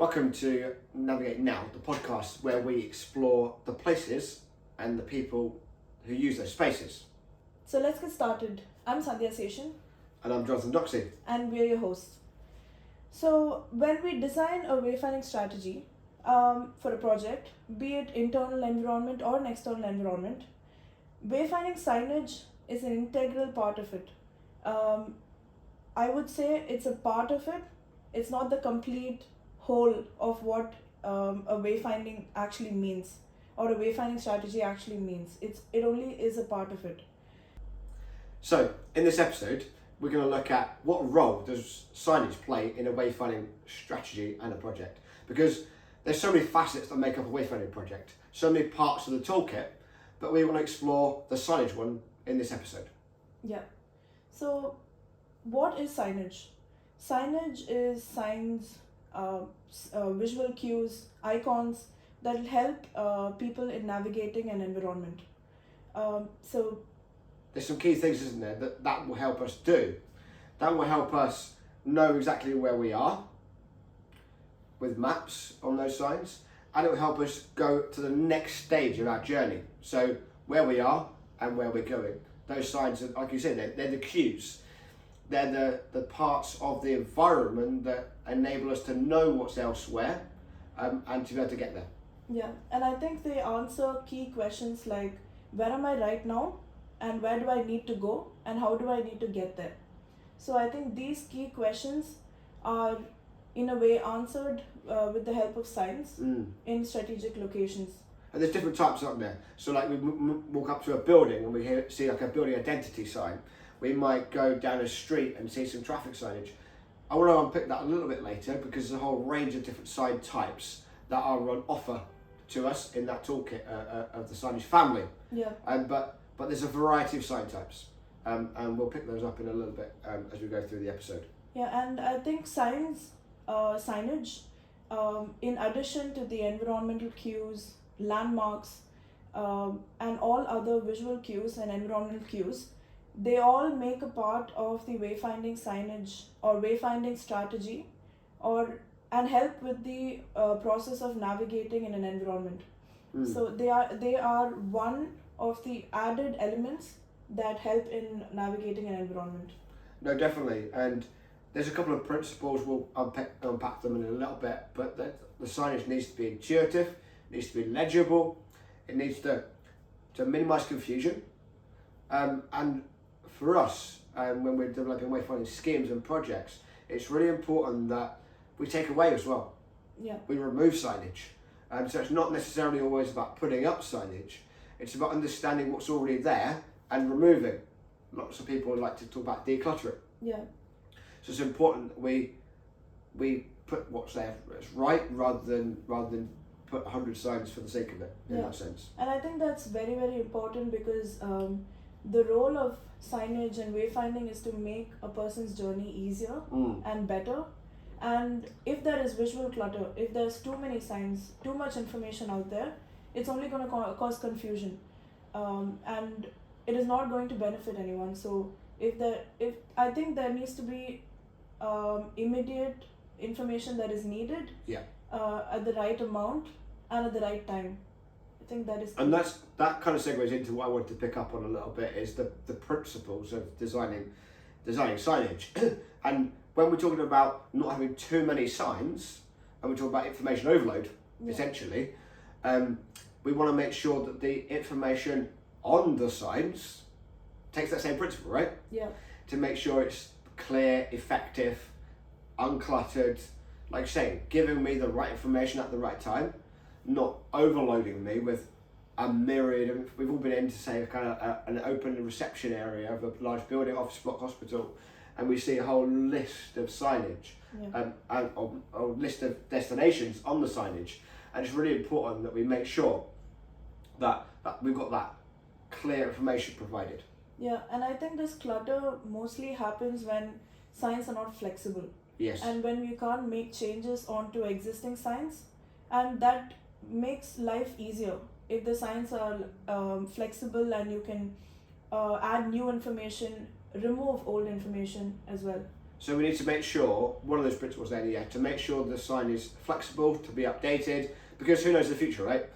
Welcome to Navigate Now, the podcast where we explore the places and the people who use those spaces. So let's get started. I'm Sandhya Seshan. And I'm Jonathan Doxey. And we're your hosts. So when we design a wayfinding strategy for a project, be it internal environment or an external environment, wayfinding signage is an integral part of it. I would say it's a part of it. It's not the complete whole of what a wayfinding actually means or a wayfinding strategy actually means. It only is a part of it. So in this episode, we're going to look at what role does signage play in a wayfinding strategy and a project, because there's so many facets that make up a wayfinding project, so many parts of the toolkit, but we want to explore the signage one in this episode. Yeah. So what is signage? Signage is signs, visual cues, icons that will help people in navigating an environment. So there's some key things, isn't there, that will help us do. That will help us know exactly where we are with maps on those signs, and it will help us go to the next stage of our journey. So where we are and where we're going. Those signs, are, like you said, they're the cues. They're the parts of the environment that enable us to know what's elsewhere and to be able to get there. Yeah, and I think they answer key questions like, where am I right now? And where do I need to go? And how do I need to get there? So I think these key questions are in a way answered with the help of signs in strategic locations. And there's different types up there. So like we walk up to a building and we see like a building identity sign. We might go down a street and see some traffic signage. I want to unpick that a little bit later because there's a whole range of different sign types that are on offer to us in that toolkit of the signage family. Yeah. But there's a variety of sign types, and we'll pick those up in a little bit as we go through the episode. Yeah, and I think signage, in addition to the environmental cues, landmarks, and all other visual cues and environmental cues, they all make a part of the wayfinding signage or wayfinding strategy, and help with the process of navigating in an environment. So they are one of the added elements that help in navigating an environment. No, definitely, and there's a couple of principles. We'll unpack them in a little bit, but the signage needs to be intuitive, needs to be legible, it needs to minimise confusion, and for us, when we're developing wayfinding schemes and projects, it's really important that we take away as well. Yeah. We remove signage, so it's not necessarily always about putting up signage. It's about understanding what's already there and removing. Lots of people like to talk about decluttering. Yeah. So it's important that we put what's there that's right rather than put 100 signs for the sake of it in that sense. And I think that's very, very important because the role of signage and wayfinding is to make a person's journey easier and better. And if there is visual clutter, if there's too many signs, too much information out there, it's only going to cause confusion, and it is not going to benefit anyone. So I think there needs to be immediate information that is needed at the right amount and at the right time. I think that is. And that kind of segues into what I wanted to pick up on a little bit is the principles of designing signage. And when we're talking about not having too many signs, and we're talking about information overload, essentially. We want to make sure that the information on the signs takes that same principle, right? Yeah. To make sure it's clear, effective, uncluttered, like saying, giving me the right information at the right time, not overloading me with a myriad of, we've all been into say kind of an open reception area of a large building, office block, hospital, and we see a whole list of signage and a list of destinations on the signage. And it's really important that we make sure that we've got that clear information provided. Yeah, and I think this clutter mostly happens when signs are not flexible. Yes. And when we can't make changes onto existing signs, and that makes life easier. If the signs are flexible and you can add new information, remove old information as well. So we need to make sure, one of those principles then, to make sure the sign is flexible, to be updated, because who knows the future, right?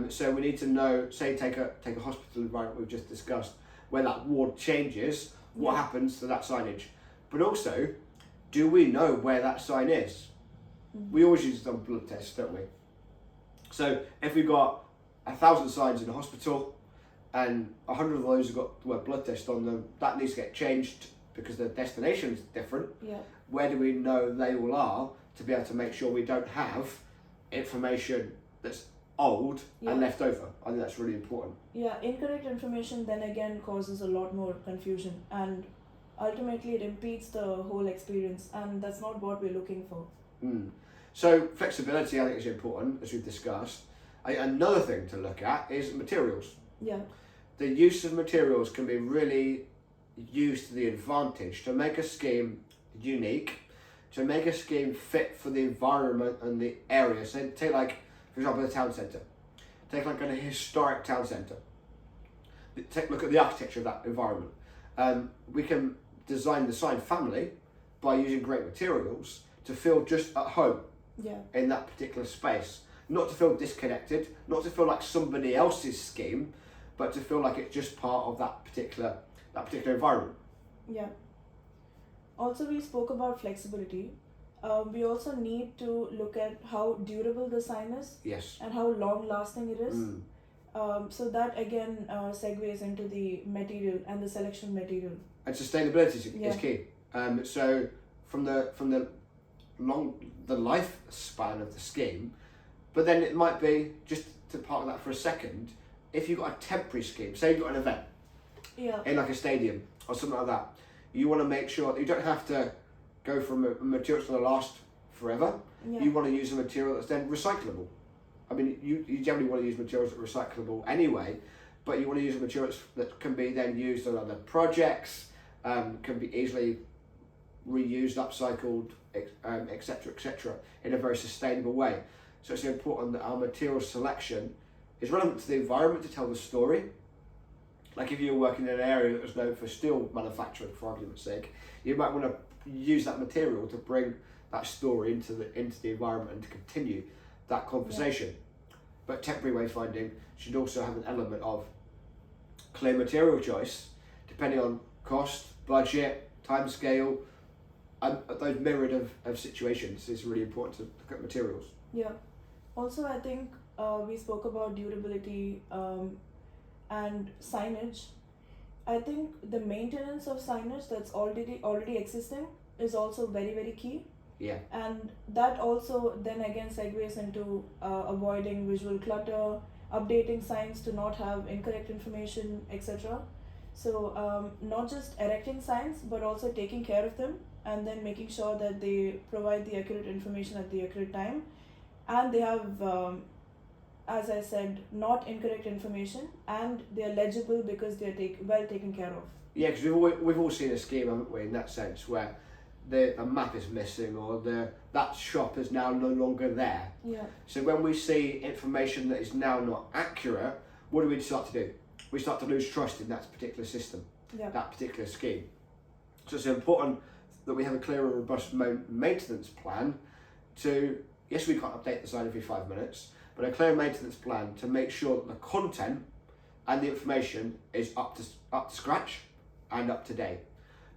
So we need to know, say take a hospital environment we've just discussed, where that ward changes, what happens to that signage. But also, do we know where that sign is? We always use some blood tests, don't we? So if we've got 1,000 signs in a hospital and 100 of those have got the word blood test on them, that needs to get changed because the destination is different. Yeah. Where do we know they all are to be able to make sure we don't have information that's old and left over? I think that's really important. Yeah, incorrect information then again causes a lot more confusion, and ultimately it impedes the whole experience, and that's not what we're looking for. So flexibility, I think, is important, as we've discussed. Another thing to look at is materials. Yeah. The use of materials can be really used to the advantage to make a scheme unique, to make a scheme fit for the environment and the area. So take like, for example, the town centre. Take like a historic town centre. Take a look at the architecture of that environment. We can design the sign family by using great materials to feel just at home in that particular space. Not to feel disconnected, not to feel like somebody else's scheme, but to feel like it's just part of that particular environment. Yeah. Also, we spoke about flexibility. We also need to look at how durable the sign is. Yes. And how long lasting it is. So that again segues into the material and the selection of material. And sustainability is key. So from the lifespan of the scheme, but then it might be, just to park that for a second, if you've got a temporary scheme, say you've got an event in like a stadium or something like that, you want to make sure that you don't have to go from a material that's going to last forever. You want to use a material that's then recyclable. I mean, you generally want to use materials that are recyclable anyway, but you want to use materials that can be then used on other projects, can be easily reused, upcycled, etc., in a very sustainable way. So it's important that our material selection is relevant to the environment to tell the story. Like if you're working in an area that was known for steel manufacturing, for argument's sake, you might want to use that material to bring that story into the environment and to continue that conversation. But temporary wayfinding should also have an element of clear material choice, depending on cost, budget, time scale, and those myriad of situations. It's really important to look at materials. Yeah. Also, I think we spoke about durability and signage. I think the maintenance of signage that's already existing is also very, very key. Yeah. And that also then again segues into avoiding visual clutter, updating signs to not have incorrect information, etc. So not just erecting signs, but also taking care of them and then making sure that they provide the accurate information at the accurate time, and they have, as I said, not incorrect information, and they are legible because they are well taken care of. Yeah, because we've all seen a scheme, haven't we, in that sense, where the map is missing or that shop is now no longer there. Yeah. So when we see information that is now not accurate, what do we start to do? We start to lose trust in that particular system, that particular scheme. So it's important that we have a clear and robust maintenance plan to, yes, we can't update the sign every 5 minutes, but a clear maintenance plan to make sure that the content and the information is up to scratch and up to date.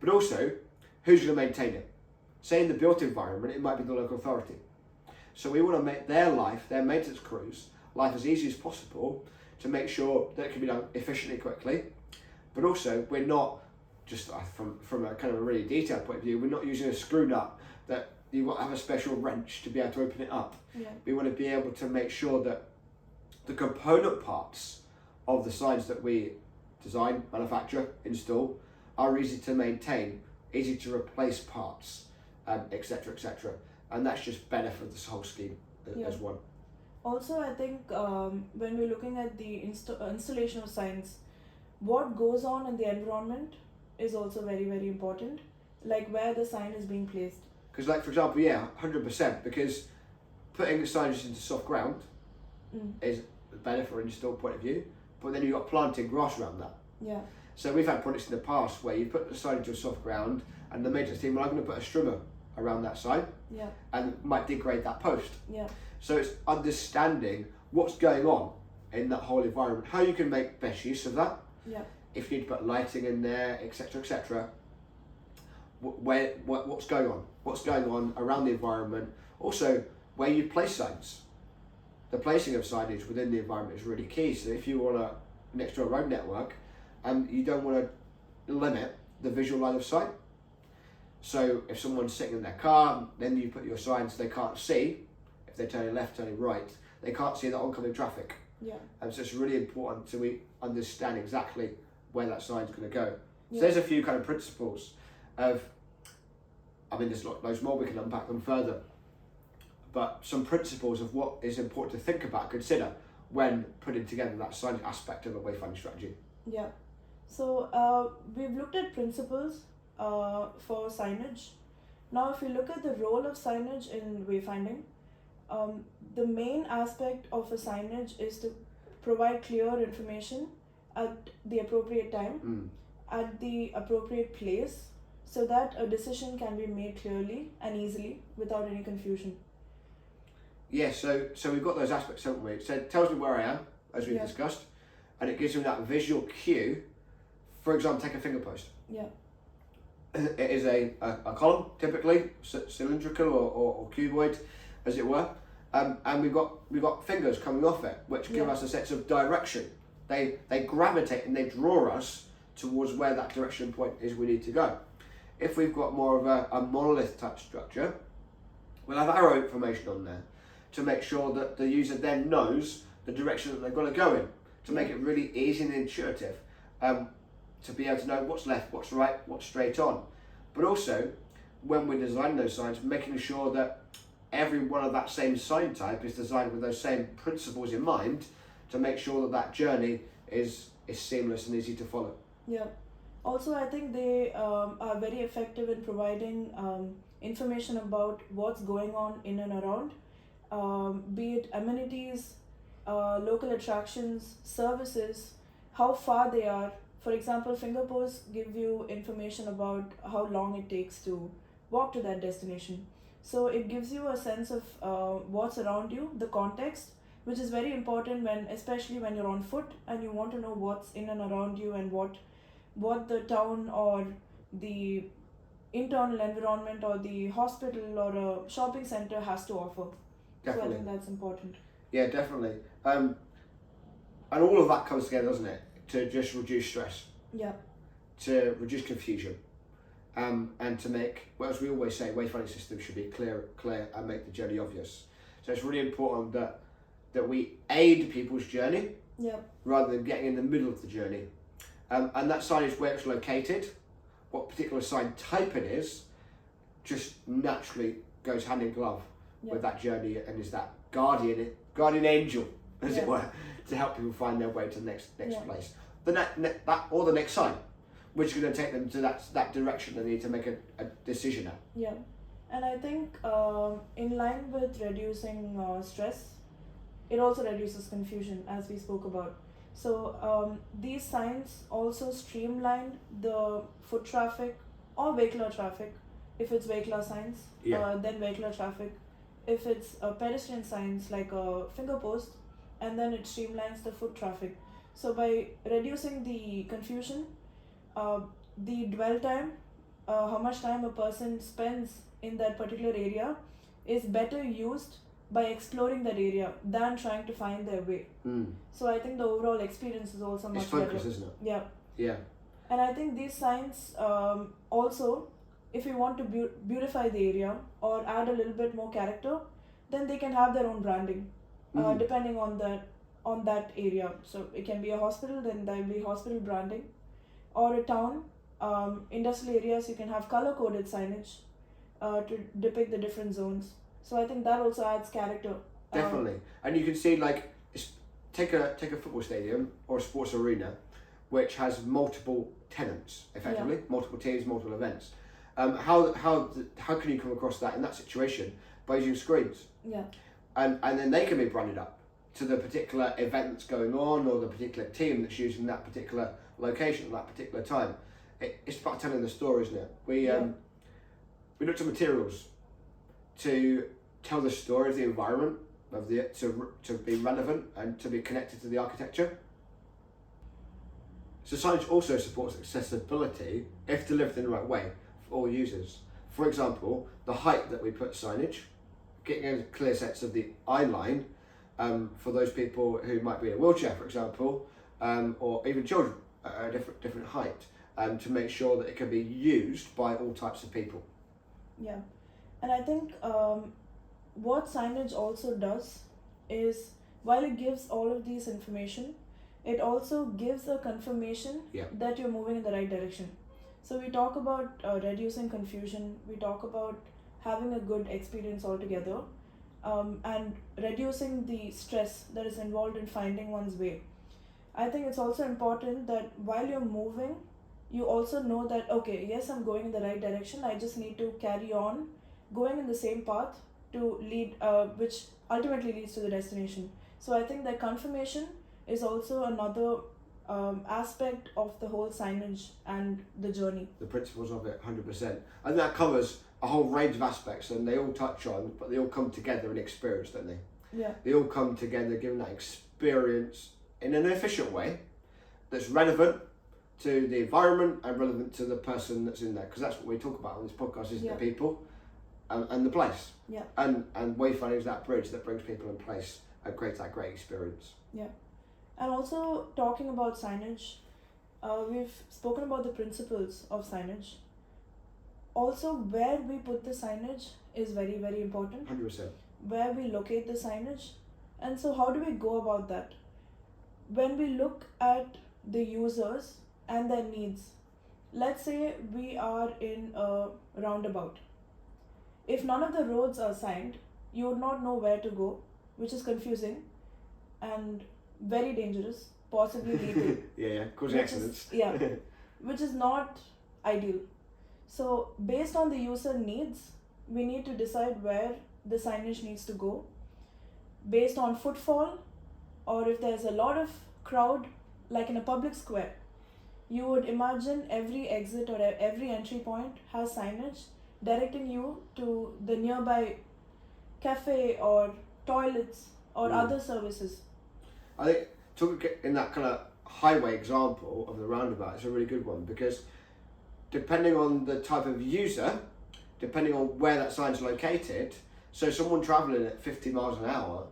But also, who's going to maintain it? Say in the built environment, it might be the local authority. So we want to make their maintenance crews, life as easy as possible to make sure that it can be done efficiently, quickly. But also, we're not, just from a kind of a really detailed point of view, we're not using a screw nut that you want to have a special wrench to be able to open it up. Yeah. We want to be able to make sure that the component parts of the signs that we design, manufacture, install are easy to maintain, easy to replace parts, etc., etc. And that's just better for this whole scheme as one. Also, I think when we're looking at the installation of signs, what goes on in the environment is also very, very important, like where the sign is being placed. Because, like, for example, 100%, because putting the signage into soft ground is better for an install point of view, but then you've got planting grass around that. Yeah. So we've had projects in the past where you put the sign into a soft ground and the maintenance team, well, I'm going to put a strimmer around that sign, Yeah. and might degrade that post. Yeah. So it's understanding what's going on in that whole environment, how you can make best use of that. Yeah. If you need to put lighting in there, etc., etc. What's going on around the environment. Also, where you place signs. The placing of signage within the environment is really key. So if you want to next to a road network, you don't want to limit the visual line of sight. So if someone's sitting in their car, then you put your signs they can't see. If they're turning left, turning right, they can't see the oncoming traffic. Yeah. And so it's really important to understand exactly where that sign's going to go. Yeah. So there's a few kind of principles of, there's loads more, we can unpack them further, but some principles of what is important to think about, consider when putting together that signage aspect of a wayfinding strategy. Yeah. So we've looked at principles for signage. Now, if we look at the role of signage in wayfinding, the main aspect of a signage is to provide clear information at the appropriate time, at the appropriate place, so that a decision can be made clearly and easily without any confusion. Yeah, so we've got those aspects, haven't we? So it tells me where I am, as we've Yeah. discussed, and it gives me that visual cue. For example, take a finger post. Yeah. It is a column, typically cylindrical or cuboid, as it were, and we've got fingers coming off it, which give Yeah. us a sense of direction. They gravitate and they draw us towards where that direction point is we need to go. If we've got more of a monolith type structure, we'll have arrow information on there to make sure that the user then knows the direction that they've got to go in, to make it really easy and intuitive, to be able to know what's left, what's right, what's straight on. But also, when we design those signs, making sure that every one of that same sign type is designed with those same principles in mind, to make sure that that journey is seamless and easy to follow. Yeah. Also, I think they are very effective in providing information about what's going on in and around, be it amenities, local attractions, services, how far they are. For example, finger posts give you information about how long it takes to walk to that destination. So it gives you a sense of what's around you, the context, which is very important especially when you're on foot and you want to know what's in and around you and what the town or the internal environment or the hospital or a shopping center has to offer. Definitely. So I think that's important. Yeah, definitely. And all of that comes together, doesn't it, to just reduce stress, Yeah. to reduce confusion, and to make, well, as we always say, wayfinding systems should be clear and make the journey obvious. So it's really important that we aid people's journey, Yeah. rather than getting in the middle of the journey. And that sign is where it's located, what particular sign type it is, just naturally goes hand in glove with that journey, and is that guardian angel, as it were, to help people find their way to the next place. The next sign, which is going to take them to that direction they need to make a decision at. Yeah. And I think in line with reducing stress, it also reduces confusion, as we spoke about. So these signs also streamline the foot traffic or vehicular traffic. If it's vehicular signs, then vehicular traffic. If it's pedestrian signs like a finger post, and then it streamlines the foot traffic. So by reducing the confusion, the dwell time, how much time a person spends in that particular area, is better used by exploring that area than trying to find their way. So I think the overall experience is also much better. It's focus, isn't it? Yeah. Yeah. And I think these signs also, if you want to beautify the area or add a little bit more character, then they can have their own branding, depending on that area. So it can be a hospital, then there will be hospital branding, or a town, industrial areas. You can have color coded signage to depict the different zones. So I think that also adds character. Definitely, and you can see, like, take a football stadium or a sports arena, which has multiple tenants, effectively, multiple teams, multiple events. How can you come across that in that situation? By using screens. Yeah. And then they can be branded up to the particular event that's going on, or the particular team that's using that particular location at that particular time. it's about telling the story, isn't it? We looked at materials to tell the story of the environment, to be relevant and to be connected to the architecture. So signage also supports accessibility if delivered in the right way for all users. For example, the height that we put signage, getting a clear sense of the eye line for those people who might be in a wheelchair, for example, or even children at a different height, to make sure that it can be used by all types of people. Yeah, and I think what signage also does is, while it gives all of these information, it also gives a confirmation that you're moving in the right direction. So we talk about reducing confusion, we talk about having a good experience altogether, and reducing the stress that is involved in finding one's way. I think it's also important that while you're moving, you also know that, okay, yes, I'm going in the right direction, I just need to carry on going in the same path to lead, which ultimately leads to the destination. So I think that confirmation is also another aspect of the whole signage and the journey. The principles of it, 100%. And that covers a whole range of aspects, and they all touch on, but they all come together in experience, don't they? Yeah. They all come together, giving that experience in an efficient way that's relevant to the environment and relevant to the person that's in there, because that's what we talk about on this podcast, isn't it? People and the place. Yeah. And wayfinding is that bridge that brings people in place and creates that great experience. Yeah. And also talking about signage, we've spoken about the principles of signage. Also, where we put the signage is very, very important. 100%. Where we locate the signage. And so how do we go about that? When we look at the users and their needs, let's say we are in a roundabout. If none of the roads are signed, you would not know where to go, which is confusing and very dangerous, possibly lethal. Causing accidents. Which is not ideal. So based on the user needs, we need to decide where the signage needs to go. Based on footfall, or if there's a lot of crowd, like in a public square, you would imagine every exit or every entry point has signage directing you to the nearby cafe or toilets or other services. I think talking in that kind of highway example of the roundabout is a really good one, because depending on the type of user, depending on where that sign's located, so someone travelling at 50 miles an hour,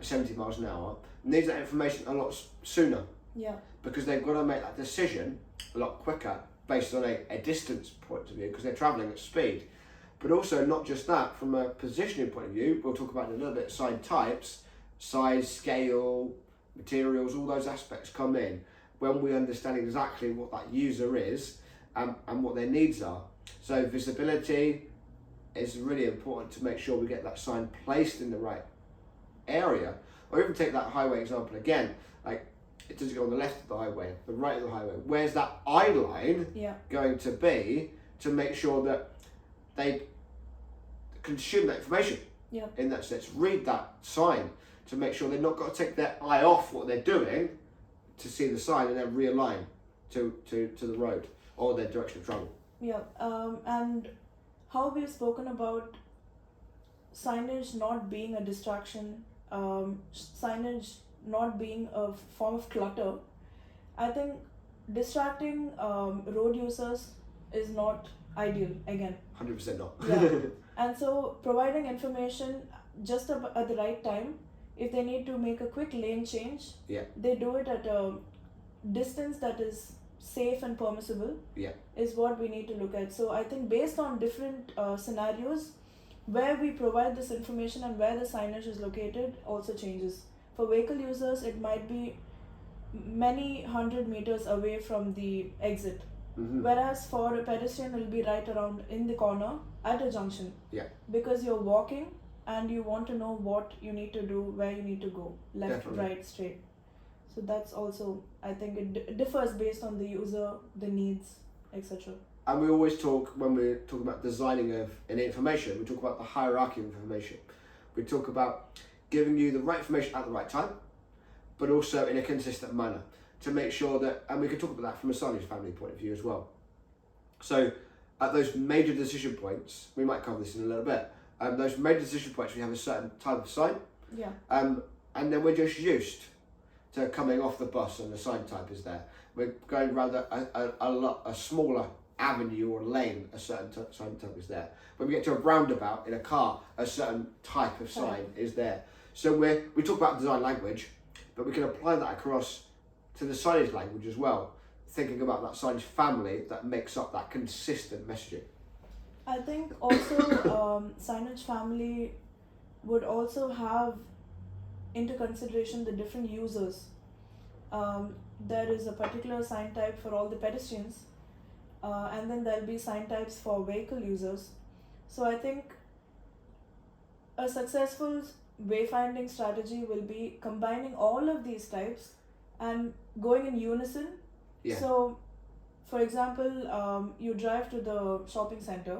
70 miles an hour, needs that information a lot sooner. Yeah. Because they've got to make that decision a lot quicker based on a distance point of view, because they're travelling at speed. But also not just that, from a positioning point of view, we'll talk about in a little bit sign types, size, scale, materials, all those aspects come in when we understand exactly what that user is and what their needs are. So visibility is really important to make sure we get that sign placed in the right area. Or even take that highway example again, like it doesn't go on the left of the highway, the right of the highway. Where's that eye line going to be to make sure that they consume that information in that sense, read that sign to make sure they've not got to take their eye off what they're doing to see the sign and then realign to the road or their direction of travel. Yeah, and how we've spoken about signage not being a distraction, signage not being a form of clutter. I think distracting road users is not ideal, again. 100% not. And so providing information just at the right time, if they need to make a quick lane change, they do it at a distance that is safe and permissible, is what we need to look at. So I think based on different scenarios, where we provide this information and where the signage is located also changes. For vehicle users, it might be many 100 meters away from the exit. Whereas for a pedestrian, it will be right around in the corner at a junction. Because you're walking and you want to know what you need to do, where you need to go, left, right, straight. So that's also, I think it differs based on the user, the needs, etc. And we always talk, when we talk about designing of an information, we talk about the hierarchy of information. We talk about giving you the right information at the right time, but also in a consistent manner to make sure that, and we can talk about that from a signage family point of view as well, So at those major decision points, we might cover this in a little bit. Those major decision points, we have a certain type of sign. Yeah. And then we're just used to coming off the bus and the sign type is there. We're going around a smaller avenue or lane, a certain sign type is there. When we get to a roundabout in a car, a certain type of sign is there. So we talk about design language, but we can apply that across to the signage language as well, thinking about that signage family that makes up that consistent messaging. I think also signage family would also have into consideration the different users. There is a particular sign type for all the pedestrians, and then there'll be sign types for vehicle users. So I think a successful wayfinding strategy will be combining all of these types and going in unison. Yeah. So, for example, you drive to the shopping center,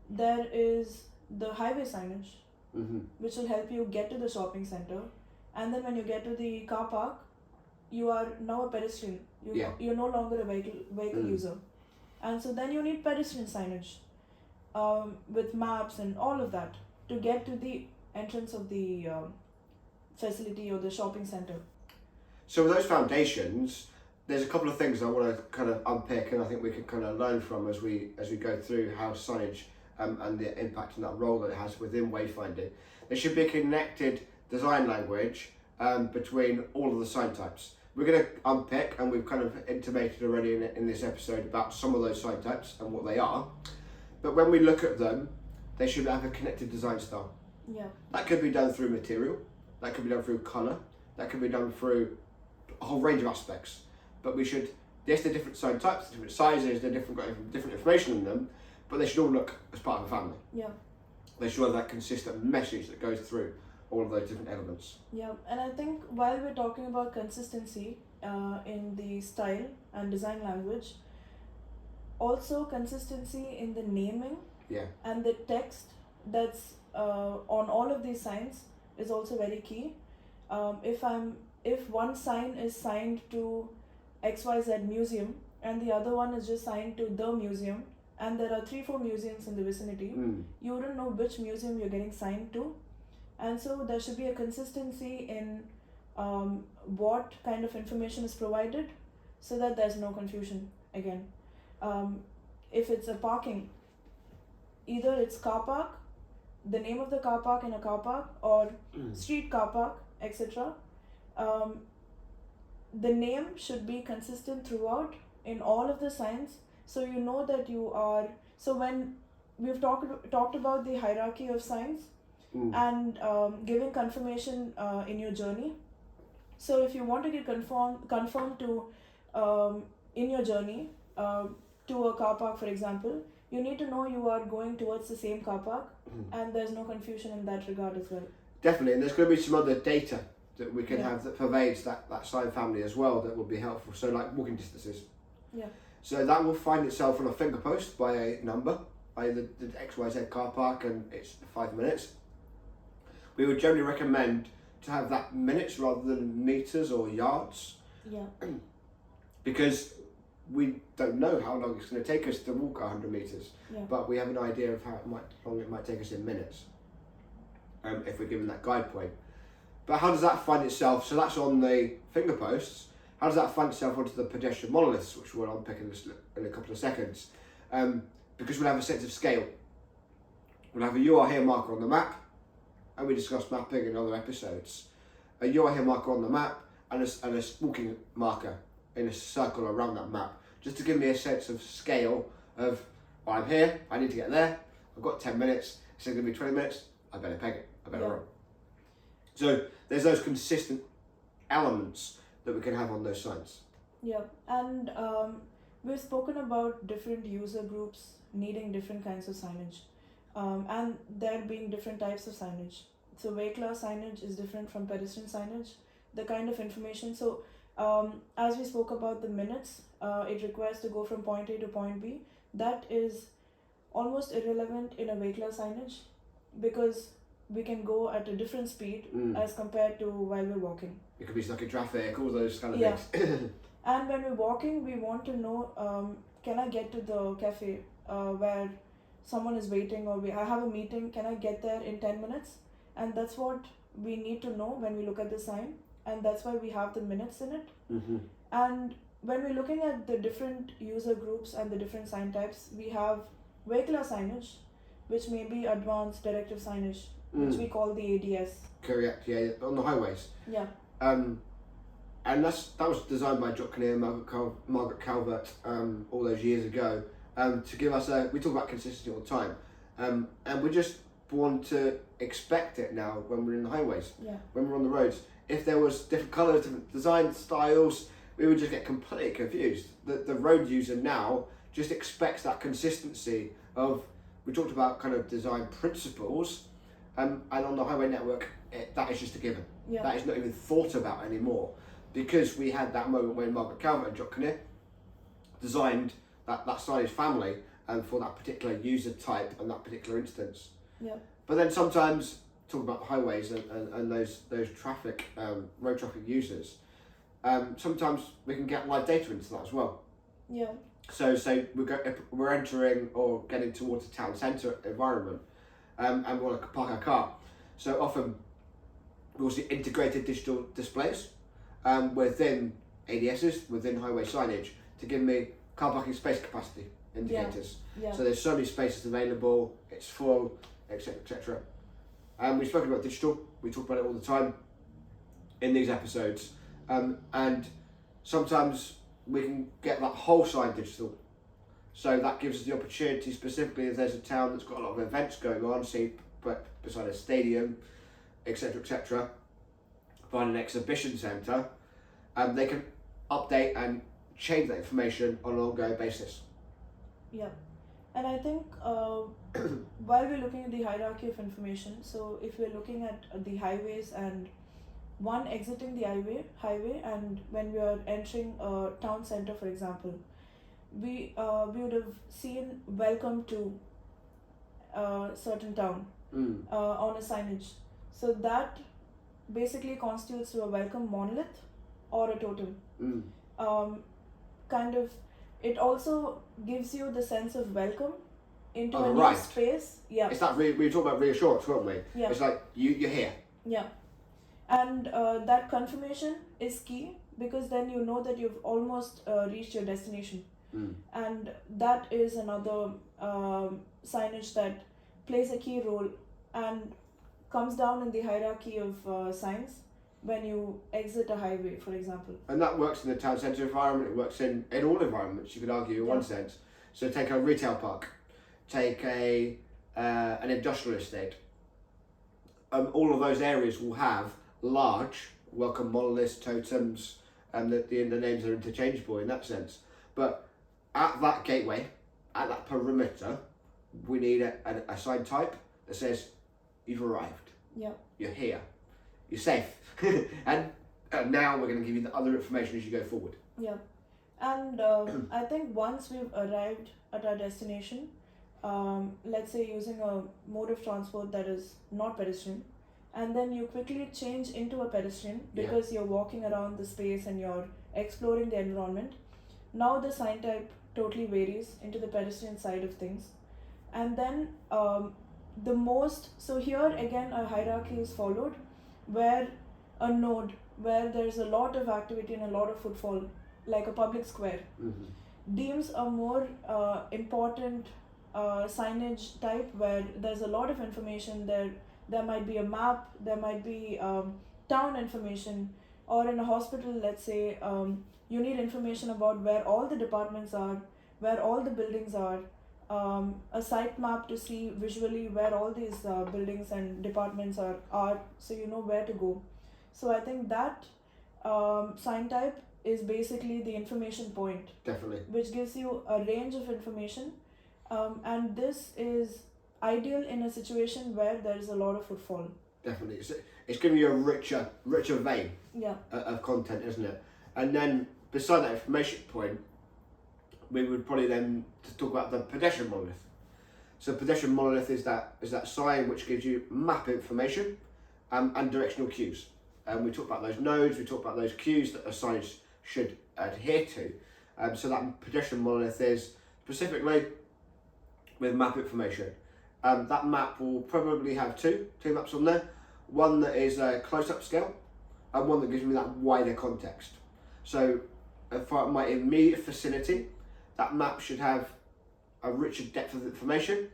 there is the highway signage, which will help you get to the shopping center. And then when you get to the car park, you are now a pedestrian. You're no longer a vehicle user. And so then you need pedestrian signage with maps and all of that to get to the entrance of the facility or the shopping center. So with those foundations, there's a couple of things I want to kind of unpick, and I think we can kind of learn from as we go through how signage and the impact and that role that it has within wayfinding. There should be a connected design language between all of the sign types. We're going to unpick, and we've kind of intimated already in this episode about some of those sign types and what they are. But when we look at them, they should have a connected design style. Yeah. That could be done through material, that could be done through colour, that could be done through a whole range of aspects. But we should, yes, they're different sign types, different sizes, they're got different information in them, but they should all look as part of a family. Yeah. They should have that consistent message that goes through all of those different elements. Yeah, and I think while we're talking about consistency in the style and design language, also consistency in the naming and the text that's on all of these signs is also very key. If one sign is signed to XYZ museum and the other one is just signed to the museum, and there are 3-4 museums in the vicinity, you wouldn't know which museum you're getting signed to. And so there should be a consistency in what kind of information is provided so that there's no confusion again. If it's a parking, either it's car park, the name of the car park in a car park, or street car park, etc. The name should be consistent throughout in all of the signs, so you know that you are. So when we've talked about the hierarchy of signs and giving confirmation in your journey. So if you want to get confirmed to in your journey to a car park, for example, you need to know you are going towards the same car park, and there's no confusion in that regard as well. Definitely, and there's going to be some other data that we can have that pervades that sign family as well that will be helpful. So like walking distances. Yeah. So that will find itself on a finger post by a number, either the XYZ car park, and it's 5 minutes. We would generally recommend to have that minutes rather than meters or yards. Yeah. Because we don't know how long it's going to take us to walk 100 meters, but we have an idea of how long it might take us in minutes, if we're given that guide point. But how does that find itself? So that's on the finger posts. How does that find itself onto the pedestrian monoliths, which we'll unpick in a couple of seconds? Because we'll have a sense of scale. We'll have a "You Are Here" marker on the map, and we discussed mapping in other episodes. A "You Are Here" marker on the map and a walking marker in a circle around that map, just to give me a sense of scale of, well, I'm here, I need to get there, I've got 10 minutes, it's going to be 20 minutes, I better peg it, I better run. So there's those consistent elements that we can have on those signs. Yeah, and we've spoken about different user groups needing different kinds of signage, and there being different types of signage. So vehicular signage is different from pedestrian signage, the kind of information. So as we spoke about the minutes, it requires to go from point A to point B. That is almost irrelevant in a vehicular signage because we can go at a different speed as compared to while we're walking. It could be stuck in traffic, all those kind of things. And when we're walking, we want to know, can I get to the cafe where someone is waiting, or I have a meeting, can I get there in 10 minutes? And that's what we need to know when we look at the sign, and that's why we have the minutes in it. Mm-hmm. And when we're looking at the different user groups and the different sign types, we have vehicular signage, which may be advanced directive signage, which we call the ADS. Correct, yeah, on the highways. Yeah. And that was designed by Jock Kinnear and Margaret Calvert all those years ago to give us we talk about consistency all the time, and we just want to expect it now when we're in the highways, when we're on the roads. If there was different colours, different design styles, we would just get completely confused. The road user now just expects that consistency of, we talked about kind of design principles, and on the highway network, that is just a given. Yeah. That is not even thought about anymore, because we had that moment when Margaret Calvert and Jock Kinnear designed that signage family for that particular user type and that particular instance. Yeah. But then sometimes, talking about the highways and those traffic, road traffic users, sometimes we can get live data into that as well. Yeah. So we're entering or getting towards a town centre environment, and we want to park our car. So often we'll see integrated digital displays within ADSs, within highway signage, to give me car parking space capacity indicators. Yeah. So there's so many spaces available, it's full, etc., etc. And we've spoken about digital, we talk about it all the time in these episodes, and sometimes we can get that whole sign digital. So that gives us the opportunity, specifically if there's a town that's got a lot of events going on, say beside a stadium, etc., etc., find an exhibition centre, they can update and change that information on an ongoing basis. Yeah. And I think while we're looking at the hierarchy of information, so if we're looking at the highways and one exiting the highway, and when we are entering a town center, for example, we would have seen welcome to a certain town on a signage. So that basically constitutes to a welcome monolith or a totem. Kind of, it also gives you the sense of welcome into a new space. Yeah. It's that we talked about reassurance, weren't we? Yeah. It's like you're here. Yeah. And that confirmation is key, because then you know that you've almost reached your destination. And that is another signage that plays a key role and comes down in the hierarchy of signs when you exit a highway, for example. And that works in the town centre environment, it works in all environments, you could argue, in one sense. So take a retail park, take an industrial estate. All of those areas will have large welcome monoliths, totems, and the names are interchangeable in that sense. But at that gateway, at that perimeter, we need a sign type that says, you've arrived. Yeah. You're here. You're safe. and now we're going to give you the other information as you go forward. Yeah. And I think once we've arrived at our destination, let's say using a mode of transport that is not pedestrian, and then you quickly change into a pedestrian because you're walking around the space and you're exploring the environment. Now the sign type totally varies into the pedestrian side of things. And then so here again a hierarchy is followed, where a node where there's a lot of activity and a lot of footfall, like a public square, deems a more important signage type where there's a lot of information there. There might be a map, there might be town information, or in a hospital, let's say, you need information about where all the departments are, where all the buildings are, a site map to see visually where all these buildings and departments are, so you know where to go. So I think that sign type is basically the information point. Definitely. Which gives you a range of information, and this is ideal in a situation where there is a lot of footfall. Definitely. It's giving you a richer vein of content, isn't it? And then beside that information point, we would probably then talk about the pedestrian monolith. So pedestrian monolith is that sign which gives you map information and directional cues. We talk about those nodes, we talk about those cues that a signage should adhere to. So that pedestrian monolith is specifically with map information. That map will probably have two maps on there. One that is a close-up scale and one that gives me that wider context. So for my immediate vicinity, that map should have a richer depth of information,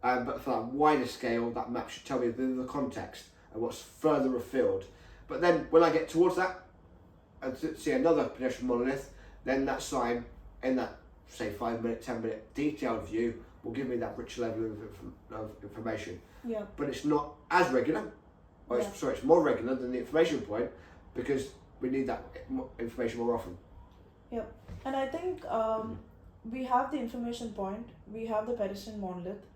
but for that wider scale, that map should tell me the context and what's further afield. But then when I get towards that and see another pedestrian monolith, then that sign in that, say, 5-minute, 10-minute detailed view will give me that rich level of information. Yeah. But it's not as regular, or Yeah. it's more regular than the information point, because we need that information more often. Yep. And I think we have the information point, we have the pedestrian monolith,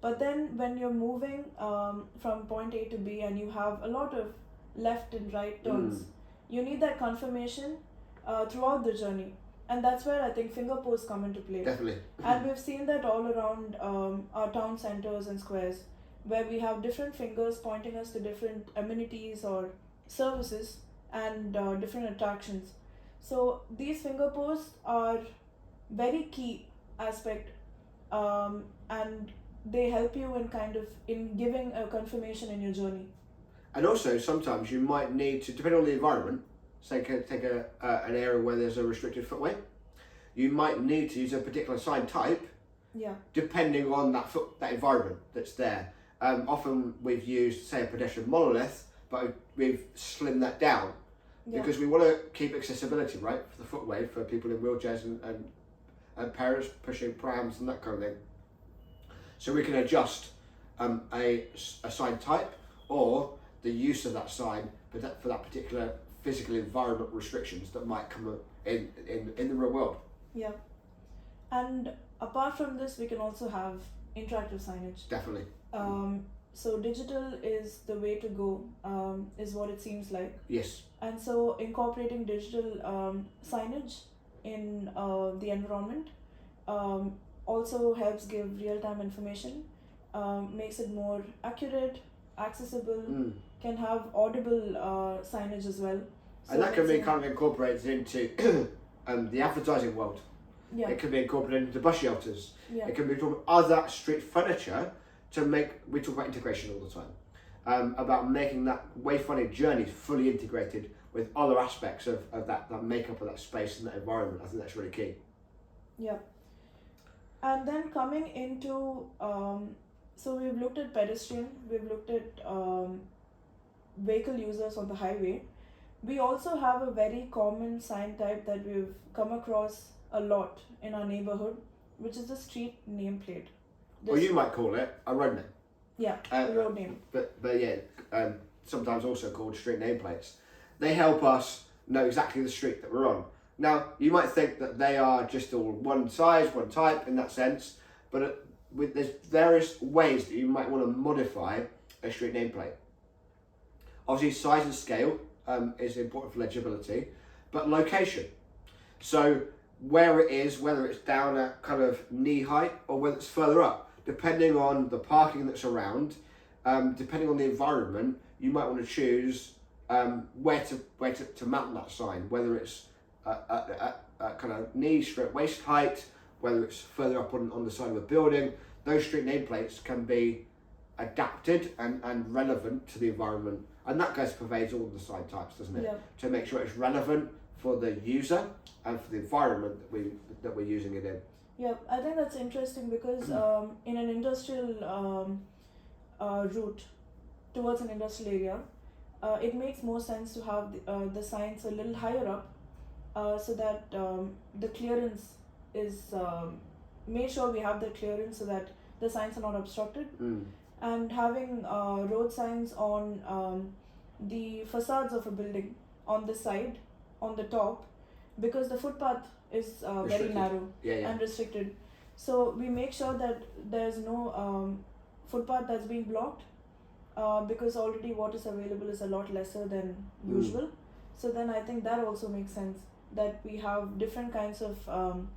but then when you're moving from point A to B and you have a lot of left and right turns, you need that confirmation throughout the journey. And that's where I think finger posts come into play. Definitely. And we've seen that all around our town centers and squares, where we have different fingers pointing us to different amenities or services and different attractions. So these finger posts are very key aspect, and they help you in giving a confirmation in your journey. And also sometimes you might need to, depending on the environment, say take an area where there's a restricted footway, you might need to use a particular sign type. Yeah. Depending on that environment that's there. Often we've used, say, a pedestrian monolith, but we've slimmed that down because we want to keep accessibility, right, for the footway for people in wheelchairs and parents pushing prams and that kind of thing. So we can adjust a sign type or the use of that sign for that particular physical environment restrictions that might come in the real world. Yeah. And apart from this, we can also have interactive signage. Definitely. So digital is the way to go, is what it seems like. Yes. And so incorporating digital signage in the environment also helps give real-time information, makes it more accurate, accessible, can have audible signage as well. So and that can be kind of incorporated into the advertising world. Yeah. It can be incorporated into bus shelters. Yeah. It can be from other street furniture to make, we talk about integration all the time, about making that wayfinding journey fully integrated with other aspects of that makeup of that space and that environment. I think that's really key. Yeah. And then coming into, so we've looked at pedestrian, we've looked at vehicle users on the highway. We also have a very common sign type that we've come across a lot in our neighborhood, which is the street nameplate. Or you might call it a road name. Yeah, road name. But yeah, sometimes also called street nameplates. They help us know exactly the street that we're on. Now, you might think that they are just all one size, one type in that sense, but there's various ways that you might want to modify a street nameplate. Obviously, size and scale is important for legibility, but location. So where it is, whether it's down at kind of knee height or whether it's further up, depending on the parking that's around, depending on the environment, you might want to choose where to mount that sign, whether it's at kind of knee straight waist height, whether it's further up on the side of a building. Those street nameplates can be adapted and relevant to the environment, and that pervades all the sign types, doesn't it? Yeah. To make sure it's relevant for the user and for the environment that we're using it in. Yeah, I think that's interesting because in an industrial route towards an industrial area, it makes more sense to have the signs a little higher up, so that the clearance is made sure we have the clearance so that the signs are not obstructed. And having road signs on the facades of a building, on the side, on the top, because the footpath is very narrow and restricted. So we make sure that there's no footpath that's being blocked, because already what is available is a lot lesser than usual. So then I think that also makes sense, that we have different kinds of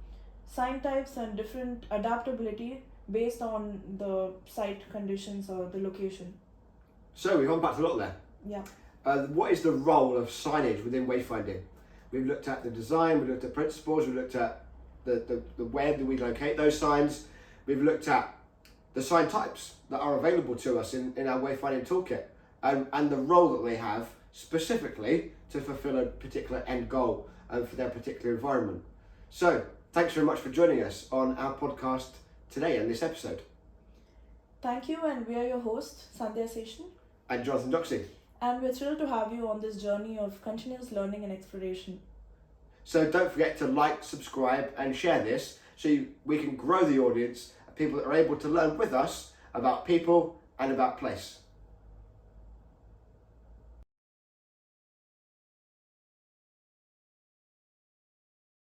sign types and different adaptability based on the site conditions or the location. So we've unpacked a lot there. Yeah. What is the role of signage within wayfinding? We've looked at the design, we've looked at principles, we've looked at the where do we locate those signs. We've looked at the sign types that are available to us in our wayfinding toolkit, and the role that they have specifically to fulfill a particular end goal and for their particular environment. So thanks very much for joining us on our podcast today and this episode. Thank you, and we are your hosts, Sandhya Seshan. And Jonathan Doxey. And we're thrilled to have you on this journey of continuous learning and exploration. So don't forget to like, subscribe and share this so we can grow the audience of people that are able to learn with us about people and about place.